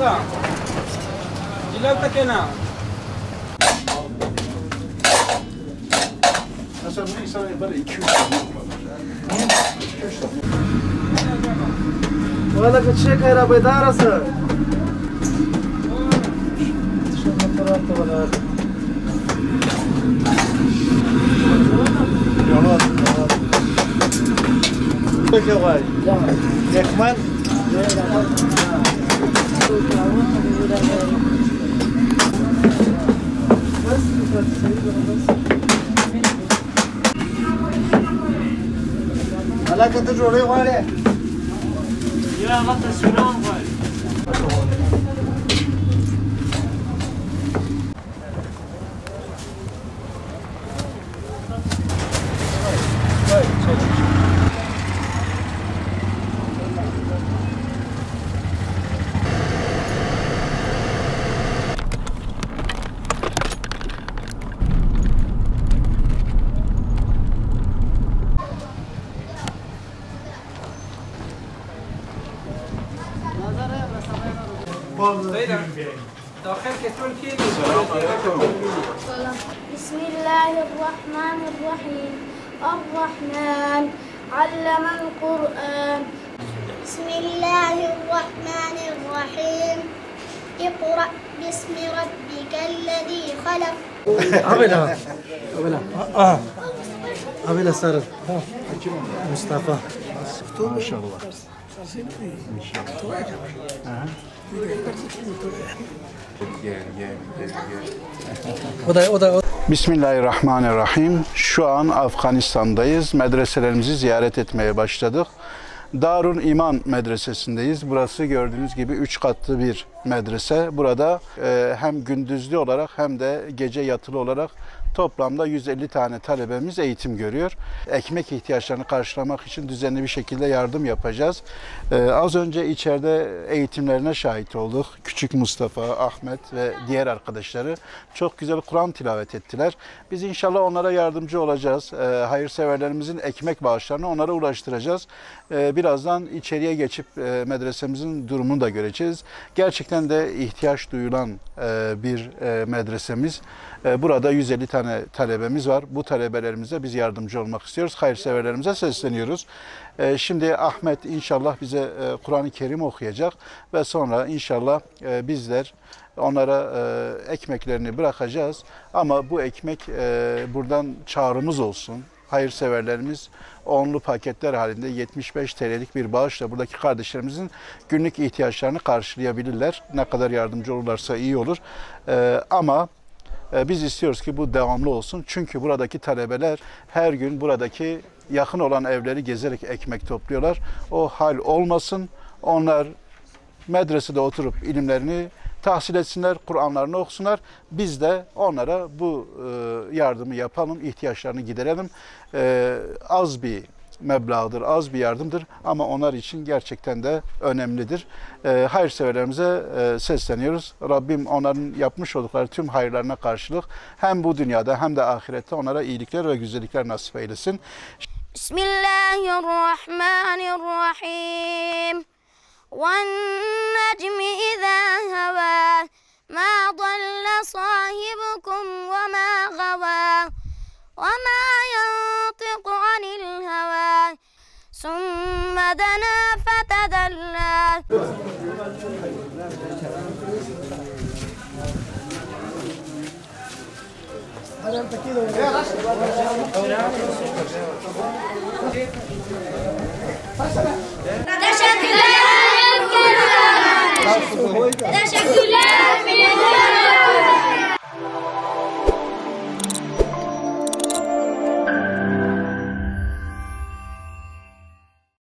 Daga. Ilan take na? Mesela bu insan böyle 2-3 Valla kaçacak arabayı da arası. Yalan. Peki vay. Ekmen. Alakası oraya var ya. Ya hatta şuna var. داخل كتون كيلو. بسم الله الرحمن الرحيم الرحمن علم القرآن بسم الله الرحمن الرحيم اقرأ باسم ربك الذي خلق Abla sarıl. Mustafa. Maşallah. O da. Bismillahirrahmanirrahim. Şu an Afganistan'dayız. Medreselerimizi ziyaret etmeye başladık. Darul İman Medresesindeyiz. Burası gördüğünüz gibi 3 katlı bir medrese. Burada hem gündüzlü olarak hem de gece yatılı olarak toplamda 150 tane talebemiz eğitim görüyor. Ekmek ihtiyaçlarını karşılamak için düzenli bir şekilde yardım yapacağız. Az önce içeride eğitimlerine şahit olduk. Küçük Mustafa, Ahmet ve diğer arkadaşları çok güzel Kur'an tilavet ettiler. Biz inşallah onlara yardımcı olacağız. Hayırseverlerimizin ekmek bağışlarını onlara ulaştıracağız. Birazdan içeriye geçip medresemizin durumunu da göreceğiz. Gerçekten de ihtiyaç duyulan bir medresemiz. Burada 150 tane talebemiz var. Bu talebelerimize biz yardımcı olmak istiyoruz. Hayırseverlerimize sesleniyoruz. Şimdi Ahmet inşallah bize Kur'an-ı Kerim okuyacak ve sonra inşallah bizler onlara ekmeklerini bırakacağız. Ama bu ekmek buradan çağrımız olsun. Hayırseverlerimiz onlu paketler halinde 75 TL'lik bir bağışla buradaki kardeşlerimizin günlük ihtiyaçlarını karşılayabilirler. Ne kadar yardımcı olurlarsa iyi olur. Ama biz istiyoruz ki bu devamlı olsun. Çünkü buradaki talebeler her gün buradaki yakın olan evleri gezerek ekmek topluyorlar. O hal olmasın. Onlar medresede oturup ilimlerini tahsil etsinler, Kur'anlarını okusunlar. Biz de onlara bu yardımı yapalım, ihtiyaçlarını giderelim. Az bir meblağdır, az bir yardımdır ama onlar için gerçekten de önemlidir. Hayırseverlerimize sesleniyoruz. Rabbim onların yapmış oldukları tüm hayırlarına karşılık hem bu dünyada hem de ahirette onlara iyilikler ve güzellikler nasip eylesin. Bismillahirrahmanirrahim وَالنَّجْمِ إِذَا هَوَى مَا ضَلَّ صَاحِبُكُمْ وَمَا غَوَى وَمَا يَنطِقُ عَنِ الْهَوَى ثُمَّ دَنَا فَتَدَلَّى Teşekkürler. Teşekkürler.